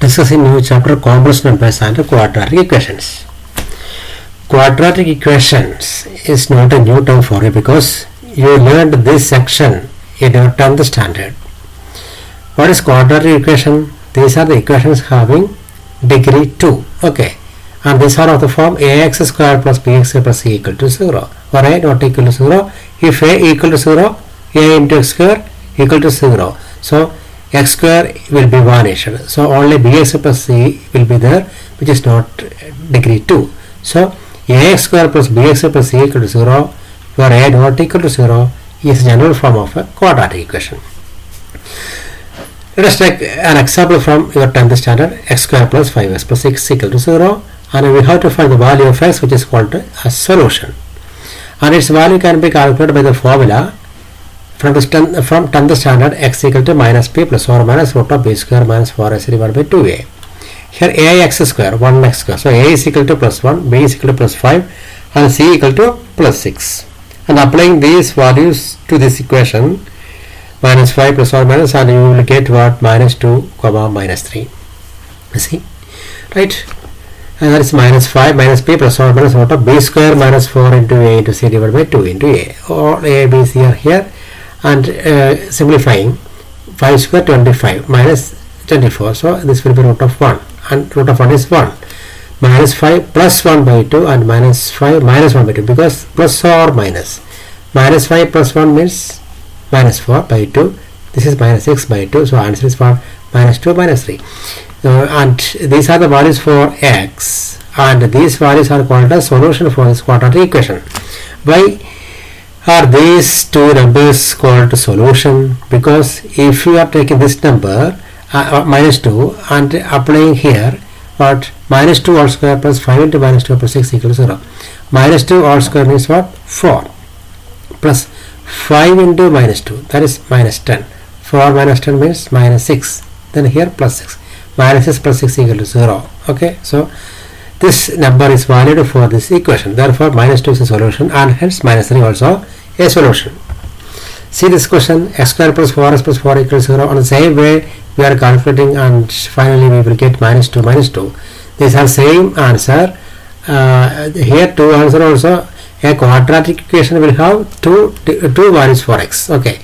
discussing new chapter complex numbers and quadratic equations. Quadratic equations is not a new term for you because you learned this section in your 10th standard. What is quadratic equation? These are the equations having degree 2. Okay. And these are of the form ax square plus bx square plus c equal to 0. Or a not equal to 0. If a equal to 0, a into x square equal to 0. So x square will be vanished. So only bx plus c will be there, which is not degree 2. So ax square plus bx square plus c equal to 0, where a not equal to 0 is general form of a quadratic equation. Let us take an example from your 10th standard. X square plus 5x plus 6 equal to 0, and we have to find the value of x, which is called a solution, and its value can be calculated by the formula from 10th standard. X equal to minus p plus or minus root of b square minus 4ac divided by 2a. Here a x square, 1x square. So a is equal to plus 1, b is equal to plus 5, and c equal to plus 6. And applying these values to this equation, minus 5 plus or minus, and you will get what? Minus 2 comma minus 3. You see? Right? And that is minus 5 minus p plus or minus root of b square minus 4 into a into c divided by 2 into a. All a, b, c are here. And simplifying, 5 square 25 minus 24. So this will be root of 1. And root of 1 is 1. Minus 5 plus 1 by 2 and minus 5 minus 1 by 2, because plus or minus. Minus 5 plus 1 means minus 4 by 2. This is minus 6 by 2. So answer is for minus 2 minus 3. And these are the values for x. And these values are called as solution for this quadratic equation. Why are these two numbers called solution? Because if you are taking this number minus 2 and applying here what? Minus 2 all square plus 5 into minus 2 plus 6 equals 0. Minus 2 all square means what? 4 plus 5 into minus 2, that is minus 10. 4 minus 10 means minus 6. Then here plus 6. Minus 6 plus 6 equal to 0. Okay, so this number is valid for this equation. Therefore minus 2 is a solution, and hence minus 3 also a solution. See this question, x square plus 4x plus 4 equals 0. On the same way we are calculating, and finally we will get minus 2 minus 2. These are same answer. Here two answer also. A quadratic equation will have two values for x. Okay.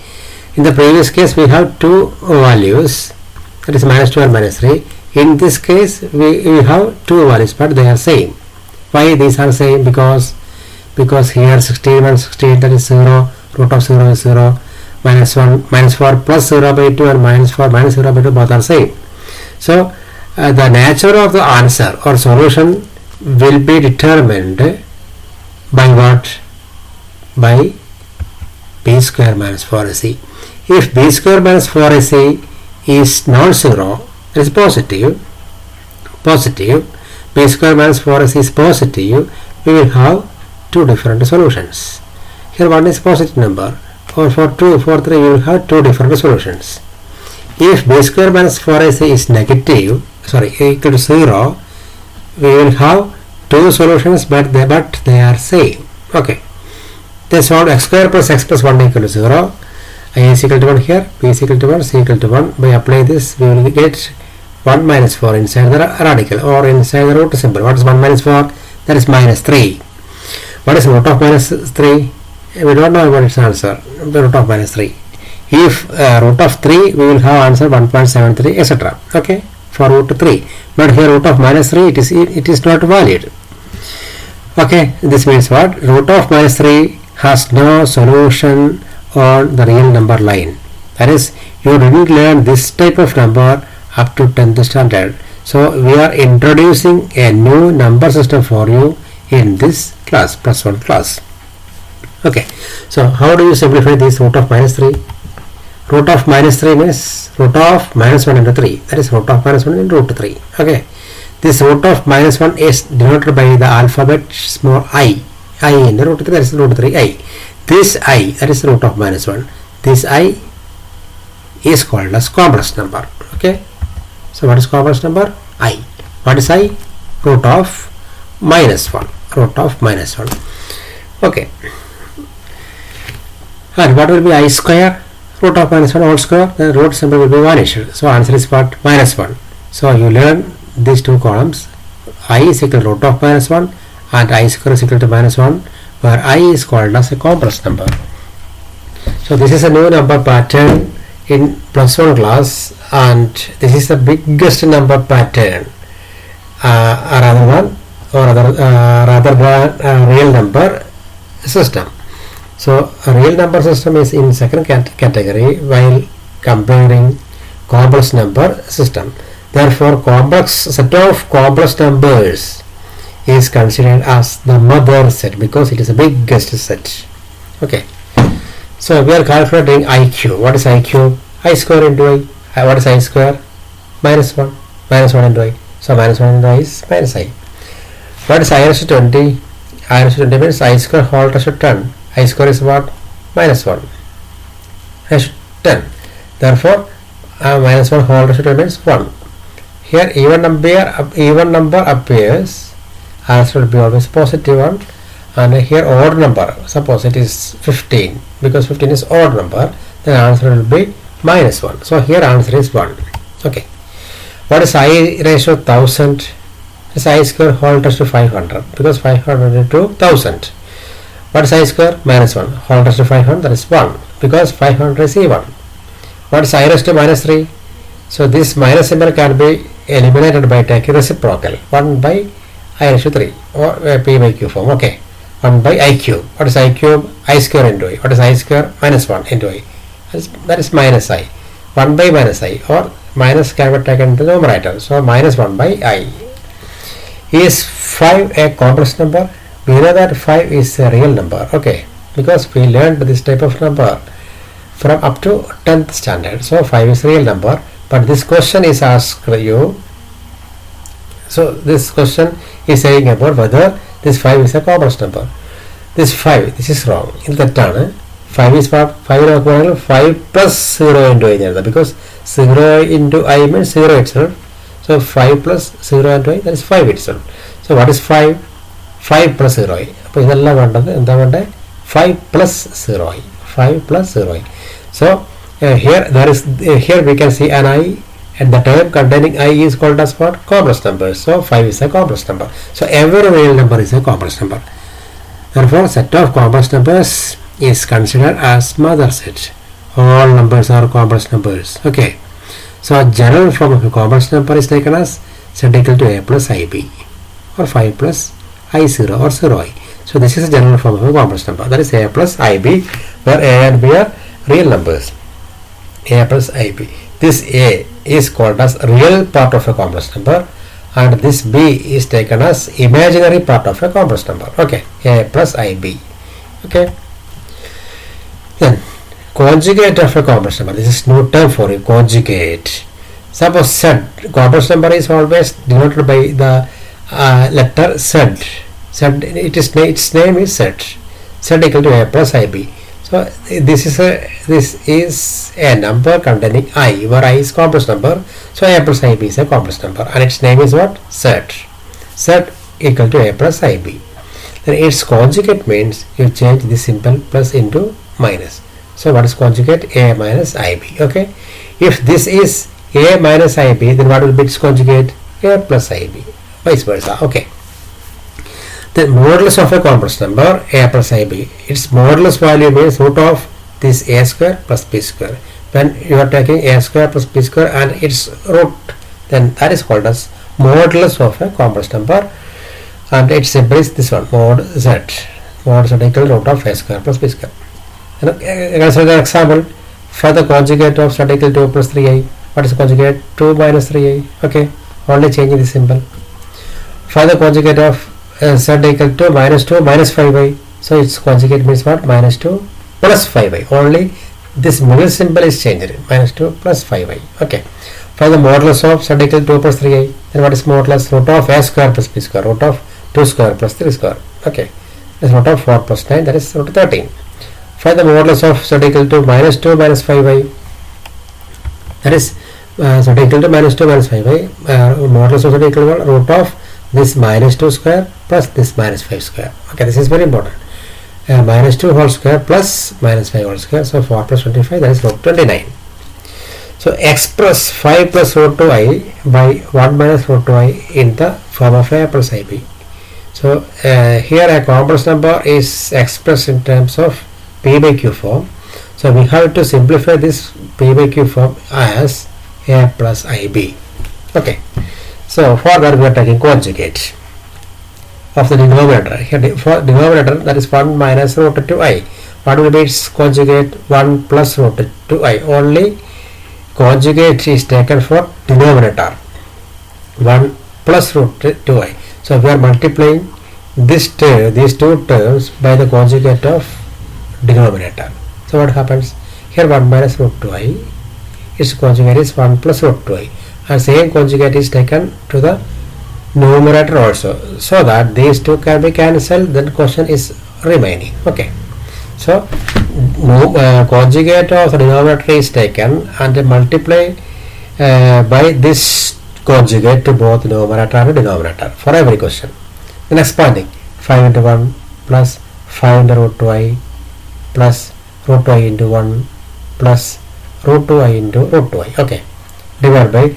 In the previous case we have two values, that is minus 2 and minus 3. In this case we have two values, but they are same. Why these are same? Because here 16 and 16, that is 0, root of 0 is 0, minus 1 minus 4 plus 0 by 2 and minus 4 minus 0 by 2, both are same. So the nature of the answer or solution will be determined by what? By b square minus 4ac. If b square minus 4ac is non-zero, it is positive, b square minus 4ac is positive, we will have two different solutions. Here one is positive number, or for 2, for 3 we will have two different solutions. If b square minus 4ac is negative, equal to 0, we will have two solutions, but they are same. Okay. They solve x square plus x plus 1 equal to 0. A is equal to 1 here, b is equal to 1, c equal to 1. By applying this, we will get 1 minus 4 inside the radical or inside the root symbol. What is 1 minus 4? That is minus 3. What is root of minus 3? We don't know about its answer. The root of minus 3. If root of 3, we will have answer 1.73, etc. Okay, for root 3. But here root of minus 3, it is not valid. Okay, this means what? Root of minus 3 has no solution on the real number line. That is, you didn't learn this type of number up to 10th standard. So we are introducing a new number system for you in this class, plus 1 class. Okay, so how do you simplify this root of minus 3? Root of minus 3 means root of minus 1 into 3. That is root of minus 1 into root 3. Okay, this root of minus 1 is denoted by the alphabet small I in the root 3, that is root 3i. This I, that is the root of minus 1. This I is called as complex number. Okay, so what is complex number? I. What is I? Root of minus 1. Root of minus 1. Okay, and what will be I square? Root of minus 1 whole square. The root symbol will be vanished. So answer is what? Minus 1. So you learn these two columns. I is equal to root of minus 1 and I square is equal to minus 1, where I is called as a complex number. So this is a new number pattern in plus 1 class, and this is the biggest number pattern rather than real number system. So a real number system is in second category while comparing complex number system. Therefore, set of complex numbers is considered as the mother set because it is the biggest set. Okay. So we are calculating IQ. What is IQ? I square into I. What is I square? Minus 1. Minus 1 into I. So minus 1 into I is minus I. What is I raised to 20? I raised to 20 means I square whole raised to 10. I square is what? Minus 1. Raised to 10. Therefore, minus 1 whole raised to 10 means 1. Here even number appears, answer will be always positive 1, and here odd number, suppose it is 15, because 15 is odd number, then answer will be minus 1. So here answer is 1. Okay. What is I raised to 1000? Is I square whole raised to 500, because 500 into 1000. What is I square? Minus 1 whole raised to 500, that is 1, because 500 is even. What is I raised to minus 3? So this minus symbol can be eliminated by taking reciprocal, 1 by I raised to 3 or P by Q form. Okay. 1 by I cube. What is I cube? I square into I. What is I square? Minus 1 into I. That is minus I. 1 by minus I, or minus can be taken into the numerator. So minus 1 by I. Is 5 a complex number? We know that 5 is a real number. Okay. Because we learned this type of number from up to 10th standard. So 5 is a real number. But this question is asked you. So this question is saying about whether this 5 is a complex number. This 5, this is wrong. In that turn, 5 is what? 5 plus 0 into I, because 0 into I means 0 itself. So 5 plus 0 into I, that is 5 itself. So what is 5? 5 plus 0 I. 5 plus 0 I. 5 plus 0 I. So here we can see an I, and the term containing I is called as what? Complex number. So 5 is a complex number. So every real number is a complex number. Therefore, set of complex numbers is considered as mother set. All numbers are complex numbers. Okay. So general form of a complex number is taken as set equal to a plus ib, or 5 plus I0 or 0i. So this is a general form of a complex number. That is a plus ib, where a and b are real numbers. A plus ib. This a is called as real part of a complex number, and this b is taken as imaginary part of a complex number. Okay. A plus ib. Okay. Then conjugate of a complex number. This is new term for a conjugate. Suppose z, complex number is always denoted by the letter z. Its name is z. Z equal to a plus ib. So this is a number containing I, where I is complex number. So a plus ib is a complex number, and its name is what? Z. Z equal to a plus ib. Then its conjugate means you change this symbol plus into minus. So what is conjugate? A minus ib. Okay. If this is a minus ib, then what will be its conjugate? A plus ib. Vice versa. Okay. The modulus of a complex number, a plus ib. Its modulus value means root of this a square plus b square. When you are taking a square plus b square and its root, then that is called as modulus of a complex number, and its symbol is this one, mod z. Mod z equal to root of a square plus b square. Consider an example for the conjugate of z equal to 2 plus 3i. What is the conjugate? 2 minus 3i. Okay, only changing the symbol. For the conjugate of z equal to minus 2 minus 5i. So its conjugate means what? Minus 2 plus 5i. Only this middle symbol is changed. Minus 2 plus 5i. Okay. For the modulus of z equal to 2 plus 3i, then what is modulus? Root of a square plus b square. Root of 2 square plus 3 square. Okay. This root of 4 plus 9, that is root of 13. Find the modulus of z equal to minus 2 minus 5i. That is z equal to minus 2 minus 5i. Modulus of z equal to root of this minus 2 square plus this minus 5 square. Okay, this is very important. Minus 2 whole square plus minus 5 whole square. So 4 plus 25, that is root 29. So express 5 plus root 2i by 1 minus root 2i in the form of a plus ib. So here a complex number is expressed in terms of p by q form. So we have to simplify this p by q form as a plus ib. Okay. So for that we are taking conjugate of the denominator. Here for denominator, that is 1 minus root 2i. What will be its conjugate? 1 plus root 2i. Only conjugate is taken for denominator. 1 plus root 2i. So we are multiplying these two terms by the conjugate of denominator. So what happens? Here 1 minus root 2i, its conjugate is 1 plus root 2i, and same conjugate is taken to the numerator also, so that these two can be cancelled. Then question is remaining. Okay. So conjugate of the denominator is taken and multiply by this conjugate to both numerator and denominator for every question. Then expanding 5 into 1 plus 5 into root 2i plus root 2i into 1 plus root 2i into root 2i. Okay. Divided by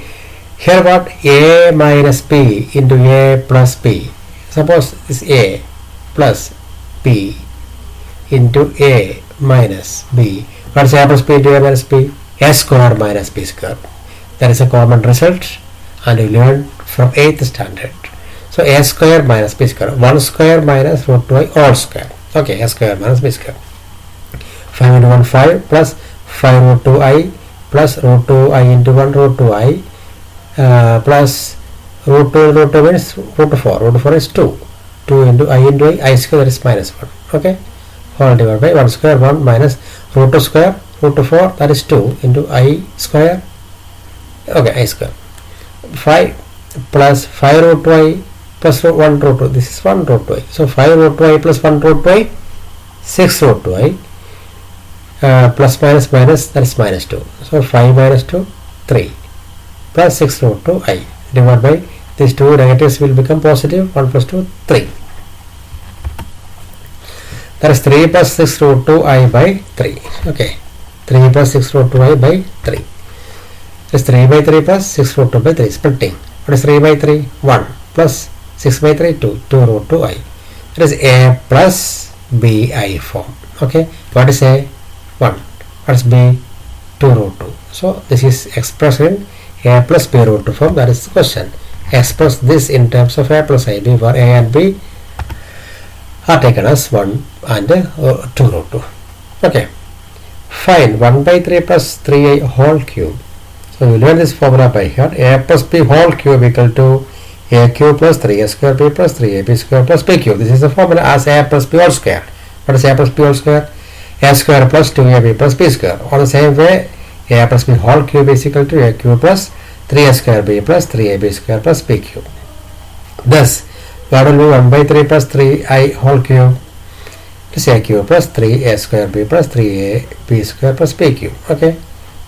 here what? A minus p into a plus p. Suppose this a plus p into a minus b. What is a plus p into a minus p? A square minus b square. That is a common result, and you learned from 8th standard. So a square minus b square. 1 square minus root 2i all square. Okay, a square minus b square. 5 into 1 5 plus 5 root 2i plus root 2i into 1 root 2i plus root 2 root 2 means root 4. Root 4 is 2. 2 into I square, that is minus 1. Okay. All divided by 1 square 1 minus root 2 square root 4, that is 2 into I square. Okay, I square. 5 plus 5 root 2i plus 1 root 2. This is 1 root 2i. So 5 root 2i plus 1 root 2i, 6 root 2i. Plus minus minus, that is minus 2. So 5 minus 2, 3 plus 6 root 2i divided by these two negatives will become positive. 1 plus 2, 3. That is 3 plus 6 root 2i by 3. Okay. 3 plus 6 root 2i by 3. That is 3 by 3 plus 6 root 2 by 3. Splitting. What is 3 by 3? 1 plus 6 by 3, 2. 2 root 2i. That is a plus bi form. Okay. What is a? 1. What is b? 2 root 2. So this is expressed in a plus b root 2 form. That is the question. Express this in terms of a plus ib, where a and b are taken as 1 and 2 root 2. Okay. Find 1 by 3 plus 3i whole cube. So we learn this formula by heart. A plus b whole cube equal to a cube plus 3a square b plus 3ab square plus b cube. This is the formula as a plus b whole square. What is a plus b whole square? A square plus 2ab plus b square. On the same way, a plus b whole cube is equal to a cube plus 3a square b plus 3ab square plus b cube. Thus, what will be 1 by 3 plus 3i whole cube? It is a cube plus 3a square b plus 3ab square plus b cube. Okay.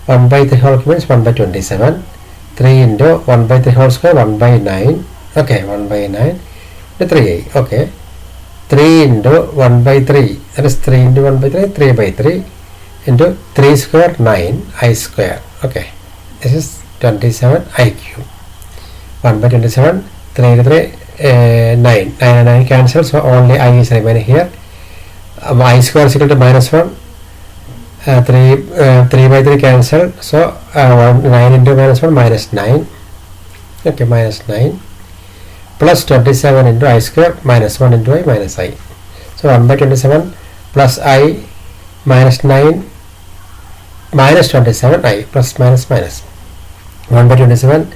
1 by 3 whole cube means 1 by 27. 3 into 1 by 3 whole square, 1 by 9. Okay, 1 by 9 to 3i. Okay. 3 into 1 by 3, that is 3 into 1 by 3, 3 by 3 into 3 square, 9 I square. Okay, this is 27 I cube. 1 by 27, 3 into 3, 9. 9 and 9 cancel, so only I is remaining here. I square is equal to minus 1. 3 by 3 cancel, so 9 into minus 1, minus 9. Okay, minus 9. Plus 27 into I square minus 1 into I minus I. So 1 by 27 plus I minus 9 minus 27 I plus minus minus. 1 by 27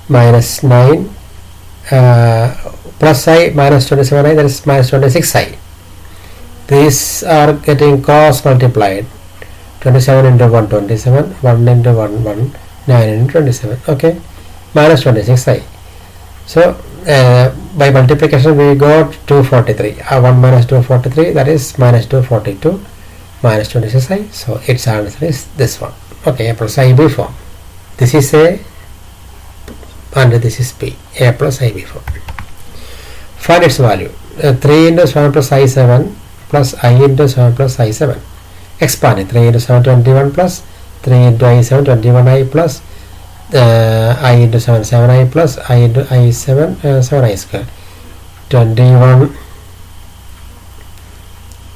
minus 9 plus I minus 27 I, that is minus 26 I. These are getting cross multiplied. 27 into 1, 27, 1 into 1, 1, 9 into 27. Okay, minus 26 I. So by multiplication we got 243. 1 minus 243, that is minus 242 minus 26i. So its answer is this one. Okay, a plus ib form. This is a and this is b. A plus ib form. Find its value. 3 into 7 plus i7 plus I into 7 plus i7. Expand it. 3 into 7, 21 plus 3 into I is 7, 21I plus I into 7, 7I plus I into I is 7, 7I square. 21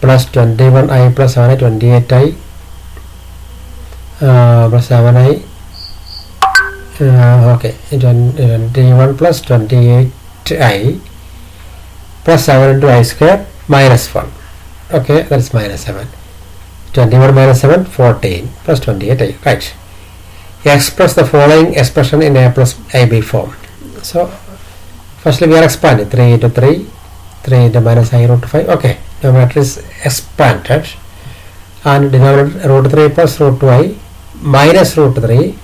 plus 21I plus 7I, 28I plus 7I. Okay, 21 plus 28I plus 7 into I square minus 1. Okay, that's minus 7. 21 minus 7, 14 plus 28I. Right. Express the following expression in A plus AB form. So, firstly we are expanding 3 into 3, 3 into minus I root 5. Okay, numerator is expanded and denominator root 3 plus root 2I minus root 3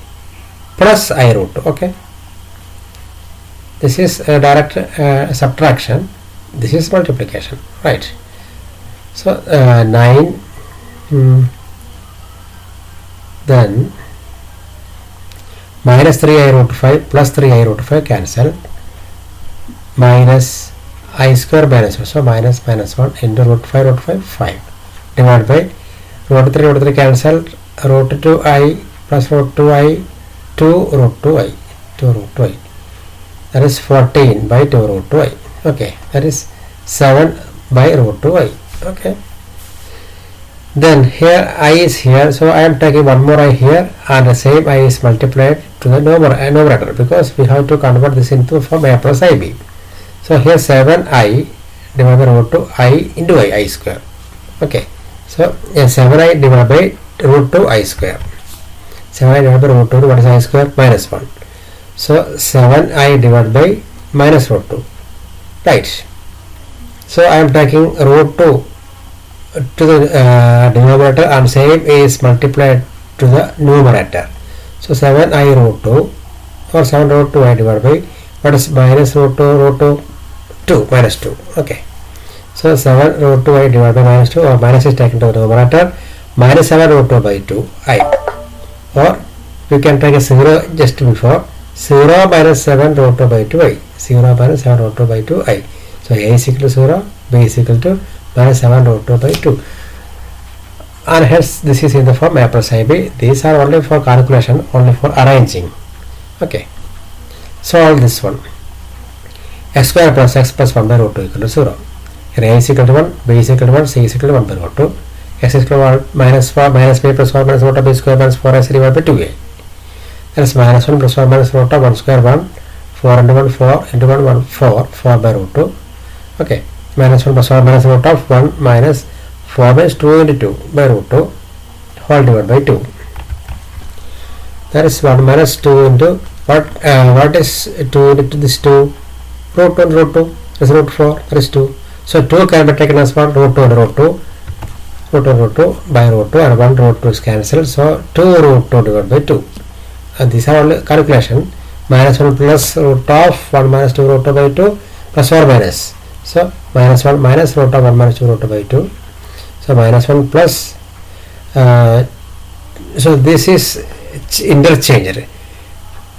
plus I root 2. Okay, this is a direct subtraction, this is multiplication, right? So 9 then minus 3I root 5 plus 3I root 5 cancel, minus I square minus 1, so minus 1 into root 5 5 divided by root 3 cancel, root 2I plus root 2I 2 root 2I, that is 14 by 2 root 2I. Okay, that is 7 by root 2I. Okay, then here I is here, so I am taking one more I here and the same I is multiplied to the numerator because we have to convert this into from A plus IB. So here 7I divided by root 2I into I square. Okay, so 7I divided by root 2I square. 7I divided by root 2, what is I square? Minus 1. So 7I divided by minus root 2. Right. So I am taking root 2 to the denominator and same is multiplied to the numerator. So 7I root 2 or 7 root 2I divided by what is minus root 2 minus 2. Okay. So 7 root 2I divided by minus 2 or minus is taken to the numerator, minus 7 root 2 by 2I. Or we can take a 0 just before 0 minus 7 root 2 by 2I. 0 minus 7 root 2 by 2I. So A is equal to 0, B is equal to minus 7 root 2 by 2. And hence this is in the form A plus IB. These are only for calculation, only for arranging. Okay. Solve this one. X square plus x plus 1 by root 2 equal to 0. Here A is equal to 1, B is equal to 1, C is equal to 1 by root 2. X is equal to 1 minus 4 minus b plus 4 minus root of b square minus 4x divided by 2a. That is minus 1 plus 1 minus root of 1 square 1, 4 into 1 4 into 1 1 4 by root 2. Okay, minus 1 plus 1 minus root of 1 minus 4 minus 2 into 2 by root 2 whole divided by 2. That is 1 minus 2 into what is 2 into this 2? Root 1 root 2 is root 4, that is 2. So 2 can be taken as 1, root 2 and root 2. Root 2 by root 2 and 1 root 2 is cancelled. So 2 root 2 divided by 2. And these are all calculation. Minus 1 plus root of 1 minus 2 root 2 by 2 plus 4 minus. So minus 1 minus root of 1 minus 2 root 2 by 2. So minus 1 plus. So this is interchange.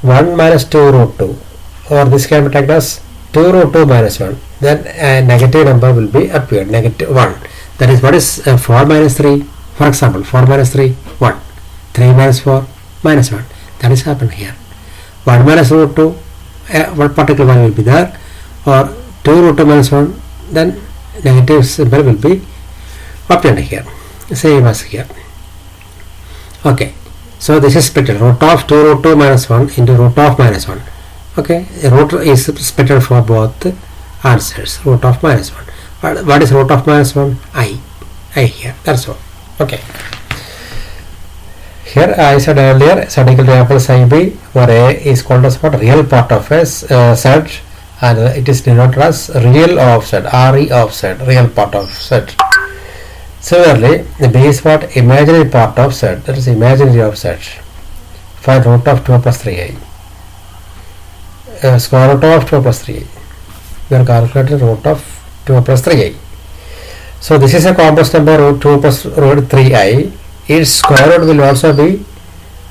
1 minus 2 root 2. Or this can be taken as 2 root 2 minus 1. Then a negative number will be appeared. Negative 1. That is, what is 4 minus 3? For example, 4 minus 3, 1. 3 minus 4, minus 1. That is happened here. 1 minus root 2, what particular one will be there? Or 2 root 2 minus 1, then negative symbol will be obtained here. Same as here. Okay. So this is split. Root of 2 root 2 minus 1 into root of minus 1. Okay. Root is split for both answers. Root of minus 1. What is root of minus 1? I here. That's all. Okay. Here I said earlier, Z equal to A plus IB, where A is called as what? Real part of a Z, and it is denoted as real of Z, RE of Z, real part of Z. Similarly, B is what? Imaginary part of Z, that is imaginary of Z. Find root of 2 plus 3i. Square root of 2 plus 3i. We are calculating root of 2 plus 3i. So this is a complex number, root 2 plus root 3i. Its square root will also be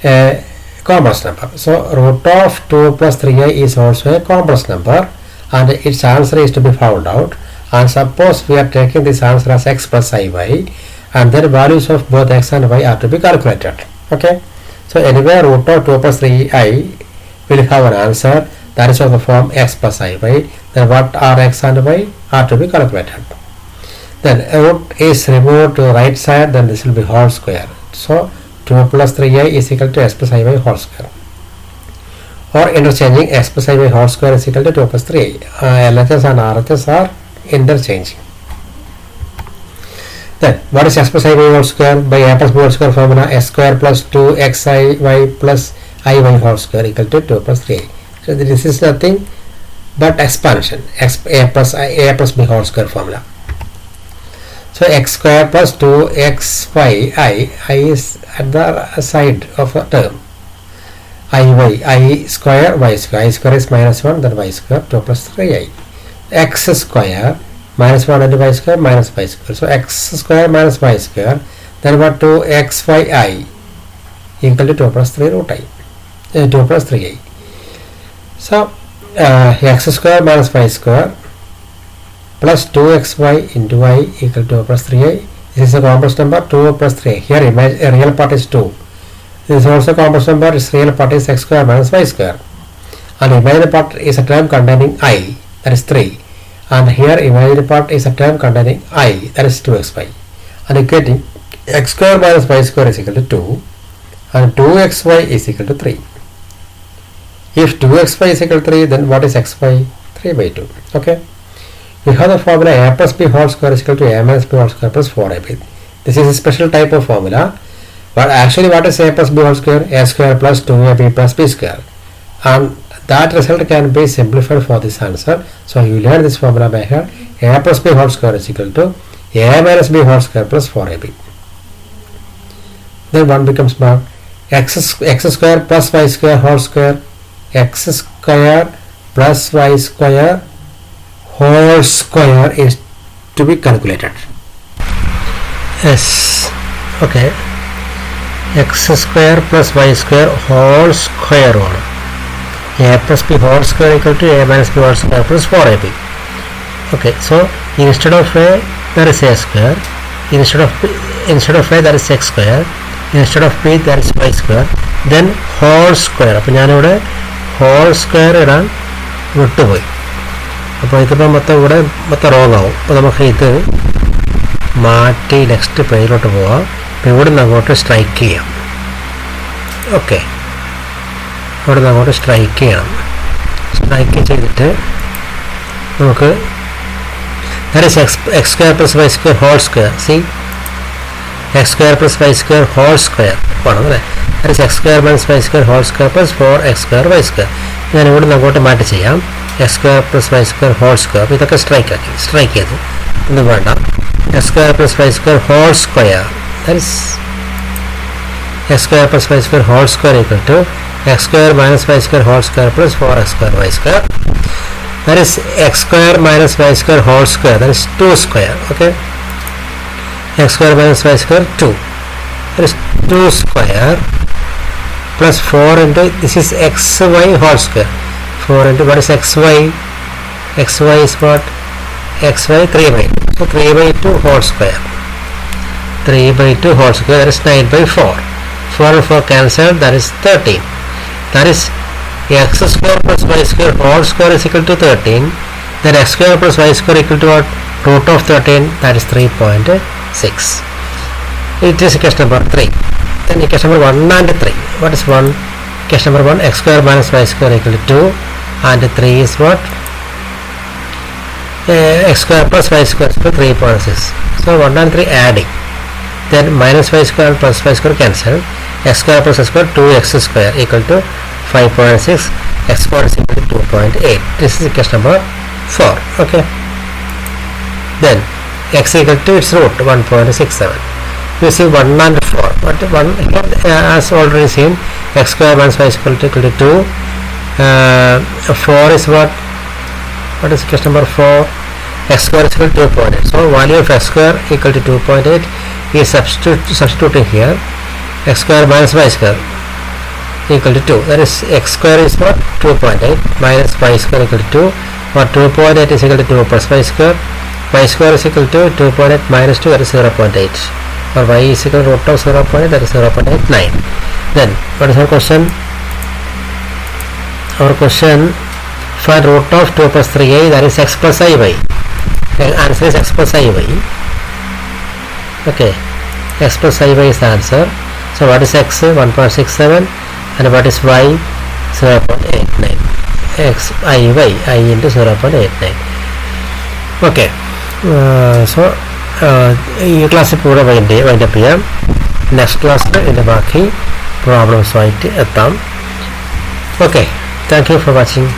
a complex number. So root of 2 plus 3i is also a complex number, and its answer is to be found out. And suppose we are taking this answer as x plus iy, and then values of both x and y are to be calculated. Okay. So anywhere root of 2 plus 3i will have an answer that is of the form x plus I y. Then what are x and y are to be calculated. Then root is removed to the right side, then this will be whole square. So 2 plus 3i is equal to x plus I y whole square. Or interchanging x plus I y whole square is equal to 2 plus 3i. LHS and RHS are interchanging. Then what is x plus I y whole square? By a plus b whole square formula, x square plus 2xi plus I y whole square equal to 2 plus 3i. So this is nothing but expansion, a plus b whole square formula. So x square plus 2xy I is at the side of the term. I square y square. I square is minus 1, then y square 2 plus 3i. X square minus 1 into y square minus y square. So x square minus y square, then what 2xyi equal to 2 plus 3 root I. 2 plus 3i. So x square minus y square plus 2xy into y equal to 2 plus 3i. This is a complex number 2 plus 3. Here a real part is 2. This is also complex number. Its real part is x square minus y square. And imaginary part is a term containing I, that is 3. And here imaginary part is a term containing I, that is 2xy. And getting x square minus y square is equal to 2 and 2xy is equal to 3. If 2xy is equal to 3, then what is xy? 3 by 2. Okay. We have the formula a plus b whole square is equal to a minus b whole square plus 4ab. This is a special type of formula. But actually what is a plus b whole square? A square plus 2ab plus b square. And that result can be simplified for this answer. So you learn this formula by heart. A plus b whole square is equal to a minus b whole square plus 4ab. Then 1 becomes mark x square plus y square whole square. X square plus y square whole square is to be calculated. Yes. Okay. X square plus y square whole square on a plus b whole square equal to a minus b whole square plus 4ab. Okay, so instead of a there is a square, instead of a there is x square, instead of b there is y square, then whole square. അപ്പോൾ ഞാനിവിടെ whole square ഇടാൻ വിട്ടുപോയി. അപ്പോൾ ഇതിപ്പോൾ മൊത്തം wrong ആവും. അപ്പോൾ നമുക്ക് ഇത് മാറ്റി നെക്സ്റ്റ് പേജിലോട്ട് പോവാം. അപ്പോൾ ഇവിടെ നിന്ന് അങ്ങോട്ട് സ്ട്രൈക്ക് ചെയ്യാം. ഓക്കെ, ഇവിടെ നിന്ന് അങ്ങോട്ട് സ്ട്രൈക്ക് ചെയ്യണം. സ്ട്രൈക്ക് ചെയ്തിട്ട് നമുക്ക് that is x square plus y square whole square. See, x square plus y square whole square ആണല്ലേ. that is x square minus y square whole square plus 4x square y square. ഞാൻ ഇവിടെ നിന്ന് അങ്ങോട്ട് മാറ്റി ചെയ്യാം. x square plus y square whole square. അപ്പോൾ ഇതൊക്കെ strike ചെയ്തു. ഒന്നും വേണ്ട. x square plus y square whole square, that is x square plus y square whole square equal to x square minus y square whole square plus 4x square y square. That is x square minus y square whole square, that is 2 square. Okay, x square minus y square 2, that is 2 square plus 4 into this is xy whole square. 4 into what is xy? Xy is what? Xy 3 by 2. So 3 by 2 whole square. 3 by 2 whole square, that is 9 by 4. 4 and 4 cancelled, that is 13. That is x square plus y square whole square is equal to 13. Then x square plus y square equal to what? Root of 13, that is 3.6. It is question number 3. Then question number 1 and 3. What is 1? Question number 1, x square minus y square equal to 2, and 3 is what? X square plus y square is 3.6. So 1 and 3 adding. Then minus y square and plus y square cancel. X square plus y square 2x square equal to 5.6. X square is equal to 2.8. This is question number 4. Okay. Then x equal to its root 1.67. You see 1 and 4. But 1 here as already seen, x square minus y square equal to 2. 4 is what? What is question number 4? X square is equal to 2.8. So value of x square equal to 2.8 is substituting here. X square minus y square equal to 2. That is x square is what? 2.8 minus y square equal to 2. Or 2.8 is equal to 2 plus y square. Y square is equal to 2.8 minus 2, that is 0.8. or y is equal to root of 0.8, that is 0.89. Then what is our question? Our question, find root of 2 plus 3a, that is x plus iy. The answer is x plus iy. Okay, x plus iy is the answer. So what is x? 1.67, and what is y? 0.89. x iy, I into 0.89. Okay. ഈ ക്ലാസ്സിൽ കൂടെ wind up ചെയ്യാം. Next ക്ലാസ്സിൽ ഇതിൻ്റെ ബാക്കി പ്രോബ്ലംസുമായിട്ട് എത്താം. Okay, thank you for watching.